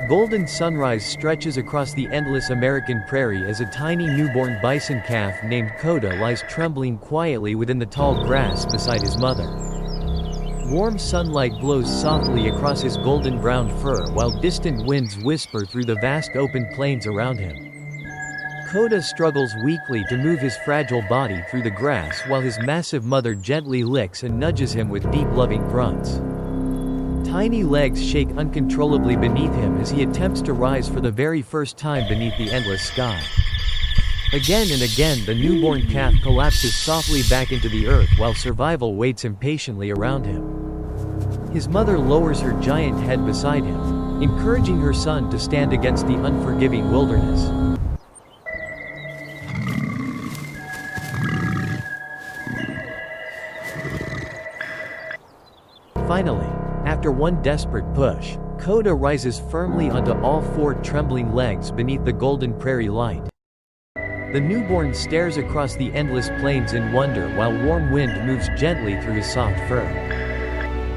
Golden sunrise stretches across the endless American prairie as a tiny newborn bison calf named Coda lies trembling quietly within the tall grass beside his mother. Warm sunlight glows softly across his golden brown fur while distant winds whisper through the vast open plains around him. Coda struggles weakly to move his fragile body through the grass while his massive mother gently licks and nudges him with deep loving grunts. Tiny legs shake uncontrollably beneath him as he attempts to rise for the very first time beneath the endless sky. Again and again the newborn calf collapses softly back into the earth while survival waits impatiently around him. His mother lowers her giant head beside him, encouraging her son to stand against the unforgiving wilderness. Finally, after one desperate push, Coda rises firmly onto all four trembling legs beneath the golden prairie light. The newborn stares across the endless plains in wonder while warm wind moves gently through his soft fur.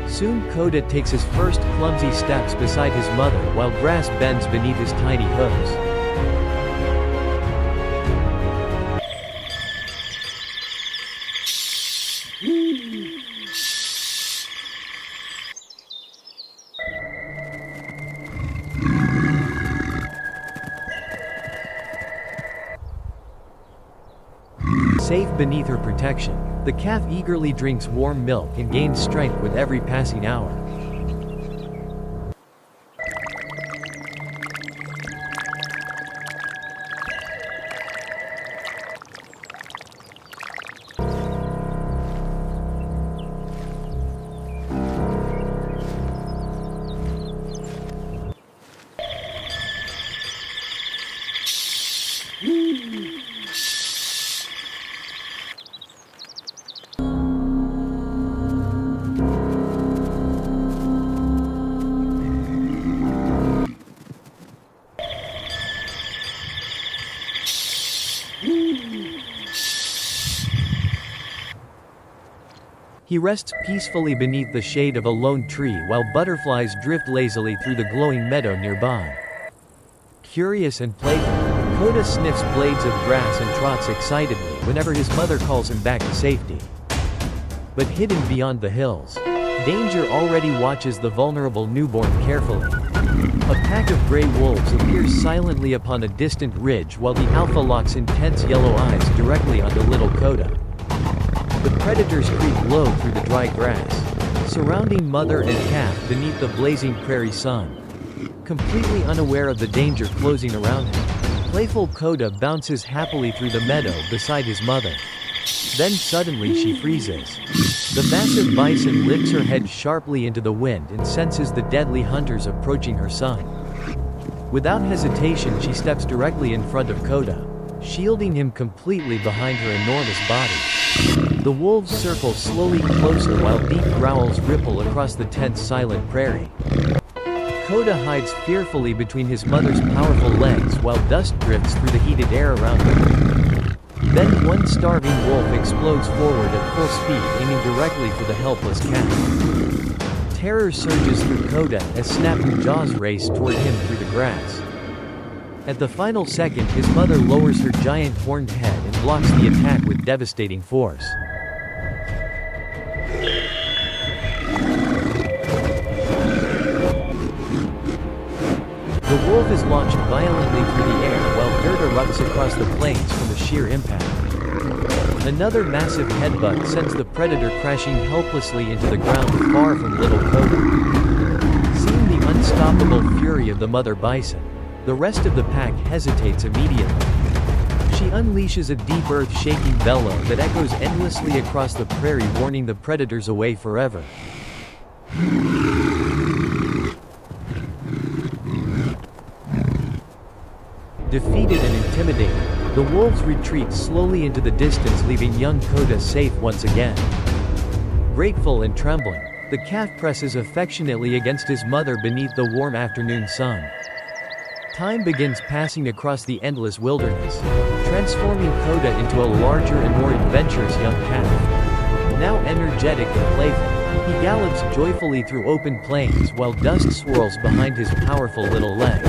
Soon Coda takes his first clumsy steps beside his mother while grass bends beneath his tiny hooves. Safe beneath her protection, the calf eagerly drinks warm milk and gains strength with every passing hour. He rests peacefully beneath the shade of a lone tree while butterflies drift lazily through the glowing meadow nearby. Curious and playful, Coda sniffs blades of grass and trots excitedly whenever his mother calls him back to safety. But hidden beyond the hills, danger already watches the vulnerable newborn carefully. A pack of gray wolves appears silently upon a distant ridge while the alpha locks intense yellow eyes directly onto little Coda. The predators creep low through the dry grass, surrounding mother and calf beneath the blazing prairie sun. Completely unaware of the danger closing around him, playful Coda bounces happily through the meadow beside his mother. Then suddenly she freezes. The massive bison lifts her head sharply into the wind and senses the deadly hunters approaching her son. Without hesitation she steps directly in front of Coda, shielding him completely behind her enormous body. The wolves circle slowly closer while deep growls ripple across the tense silent prairie. Coda hides fearfully between his mother's powerful legs while dust drifts through the heated air around him. Then one starving wolf explodes forward at full speed, aiming directly for the helpless calf. Terror surges through Coda as snapping jaws race toward him through the grass. At the final second his mother lowers her giant horned head and blocks the attack with devastating force. The wolf is launched violently through the air while dirt erupts across the plains from the sheer impact. Another massive headbutt sends the predator crashing helplessly into the ground far from little Coda. Seeing the unstoppable fury of the mother bison, the rest of the pack hesitates immediately. She unleashes a deep earth-shaking bellow that echoes endlessly across the prairie, warning the predators away forever. Defeated and intimidated, the wolves retreat slowly into the distance, leaving young Coda safe once again. Grateful and trembling, the calf presses affectionately against his mother beneath the warm afternoon sun. Time begins passing across the endless wilderness, transforming Coda into a larger and more adventurous young calf. Now energetic and playful, He gallops joyfully through open plains while dust swirls behind his powerful little legs.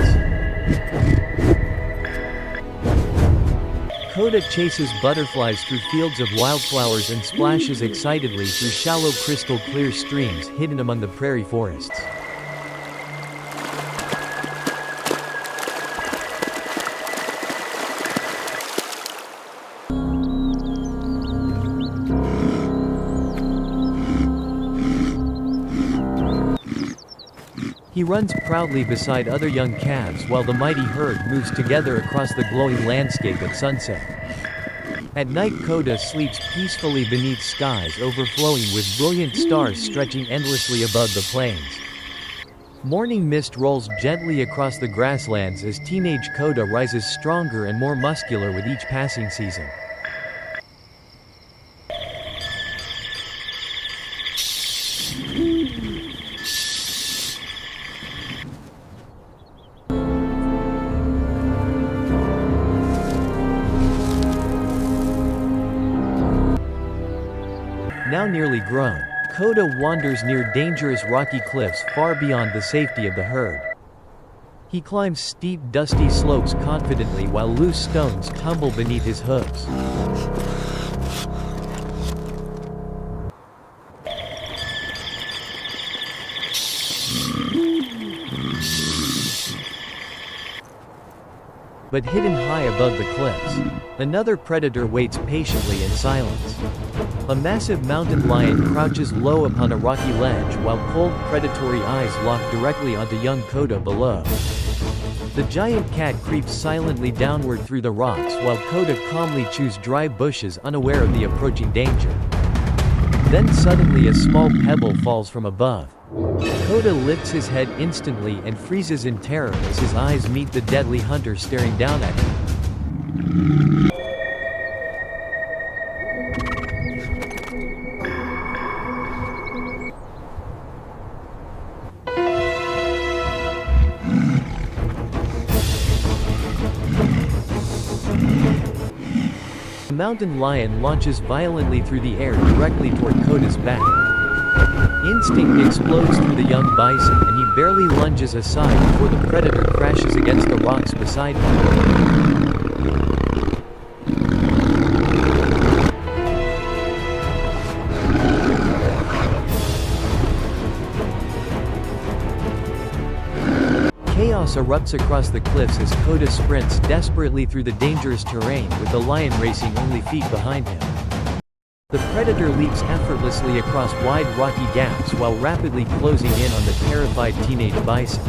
Coda chases butterflies through fields of wildflowers and splashes excitedly through shallow crystal-clear streams hidden among the prairie forests. He runs proudly beside other young calves while the mighty herd moves together across the glowing landscape at sunset. At night, Coda sleeps peacefully beneath skies overflowing with brilliant stars stretching endlessly above the plains. Morning mist rolls gently across the grasslands as teenage Coda rises stronger and more muscular with each passing season. Now nearly grown, Coda wanders near dangerous rocky cliffs far beyond the safety of the herd. He climbs steep, dusty slopes confidently while loose stones tumble beneath his hooves. But hidden high above the cliffs, another predator waits patiently in silence. A massive mountain lion crouches low upon a rocky ledge while cold predatory eyes lock directly onto young Coda below. The giant cat creeps silently downward through the rocks while Coda calmly chews dry bushes unaware of the approaching danger. Then suddenly a small pebble falls from above. Coda lifts his head instantly and freezes in terror as his eyes meet the deadly hunter staring down at him. The mountain lion launches violently through the air directly toward Coda's back. Instinct explodes through the young bison and he barely lunges aside before the predator crashes against the rocks beside him. Chaos erupts across the cliffs as Coda sprints desperately through the dangerous terrain with the lion racing only feet behind him. The predator leaps effortlessly across wide rocky gaps while rapidly closing in on the terrified teenage bison.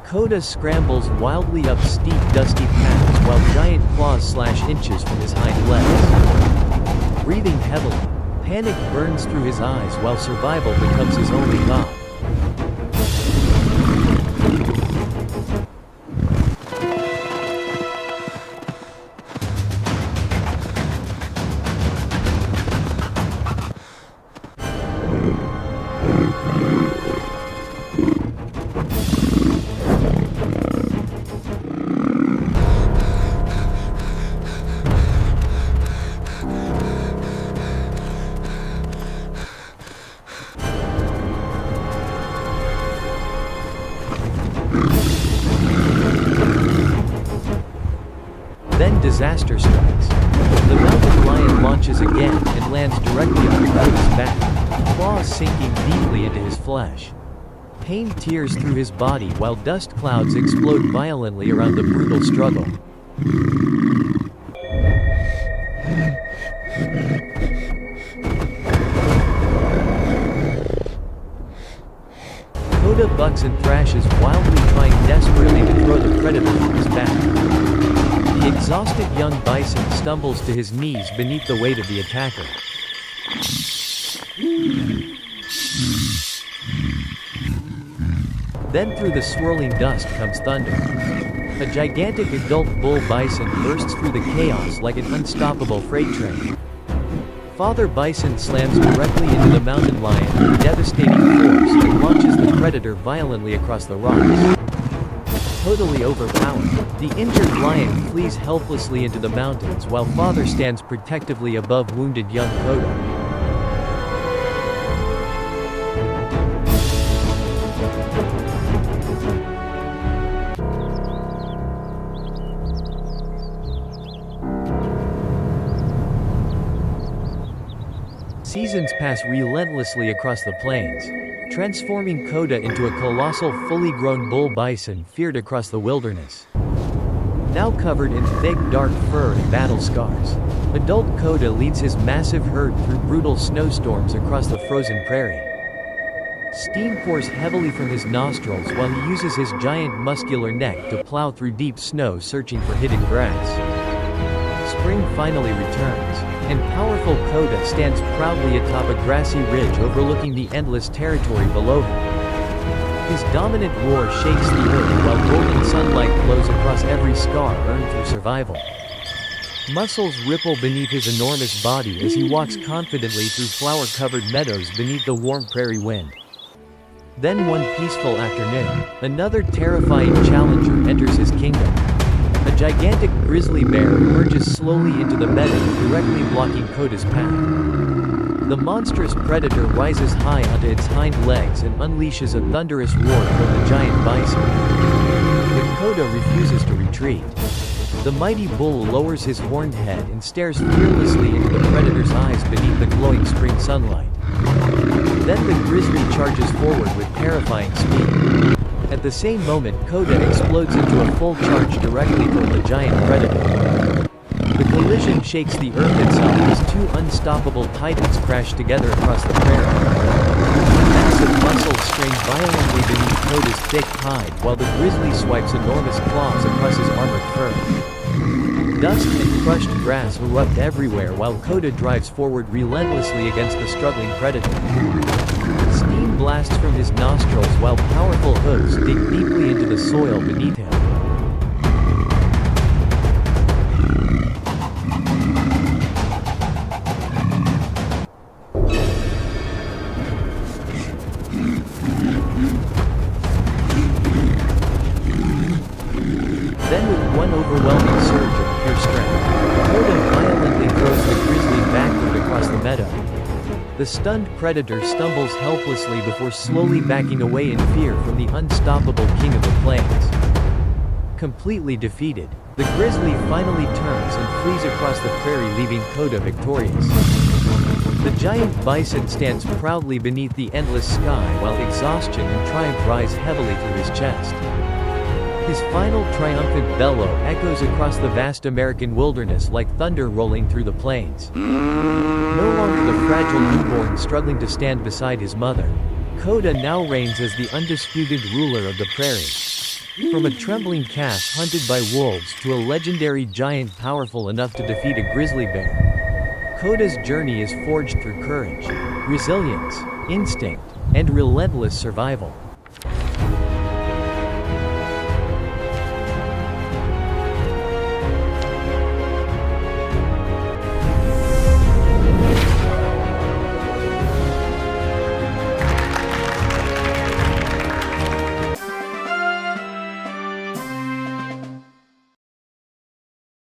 Coda scrambles wildly up steep dusty paths while giant claws slash inches from his hind legs. Breathing heavily, panic burns through his eyes while survival becomes his only thought. Then disaster strikes. The mountain lion launches again and lands directly on Coda's back, claws sinking deeply into his flesh. Pain tears through his body while dust clouds explode violently around the brutal struggle. Coda bucks and thrashes wildly, trying desperately to throw the predator from his back. The exhausted young bison stumbles to his knees beneath the weight of the attacker. Then through the swirling dust comes thunder. A gigantic adult bull bison bursts through the chaos like an unstoppable freight train. Father bison slams directly into the mountain lion with devastating force and launches the predator violently across the rocks. Totally overpowered, the injured lion flees helplessly into the mountains while father stands protectively above wounded young Coda. seasons pass relentlessly across the plains, transforming Coda into a colossal fully grown bull bison feared across the wilderness. Now covered in thick dark fur and battle scars, adult Coda leads his massive herd through brutal snowstorms across the frozen prairie. Steam pours heavily from his nostrils while he uses his giant muscular neck to plow through deep snow searching for hidden grass. Spring finally returns, and powerful Coda stands proudly atop a grassy ridge overlooking the endless territory below him. His dominant roar shakes the earth while golden sunlight glows across every scar earned through survival. Muscles ripple beneath his enormous body as he walks confidently through flower-covered meadows beneath the warm prairie wind. Then one peaceful afternoon, another terrifying challenger enters his kingdom. A gigantic grizzly bear emerges slowly into the meadow, directly blocking Coda's path. The monstrous predator rises high onto its hind legs and unleashes a thunderous roar toward the giant bison. But Coda refuses to retreat. The mighty bull lowers his horned head and stares fearlessly into the predator's eyes beneath the glowing spring sunlight. Then the grizzly charges forward with terrifying speed. At the same moment, Coda explodes into a full charge directly toward the giant predator. The collision shakes the earth itself as two unstoppable titans crash together across the prairie. Massive muscles strain violently beneath Coda's thick hide while the grizzly swipes enormous claws across his armored fur. Dust and crushed grass erupt everywhere while Coda drives forward relentlessly against the struggling predator. Steam blasts from his nostrils while powerful hooves dig deeply into the soil beneath him. Then with one overwhelming surge of pure strength, Coda violently throws the grizzly backward across the meadow. The stunned predator stumbles helplessly before slowly backing away in fear from the unstoppable king of the plains. Completely defeated, the grizzly finally turns and flees across the prairie, leaving Coda victorious. The giant bison stands proudly beneath the endless sky while exhaustion and triumph rise heavily through his chest. His final triumphant bellow echoes across the vast American wilderness like thunder rolling through the plains. No longer the fragile newborn struggling to stand beside his mother, Coda now reigns as the undisputed ruler of the prairie. From a trembling calf hunted by wolves to a legendary giant powerful enough to defeat a grizzly bear, Coda's journey is forged through courage, resilience, instinct, and relentless survival.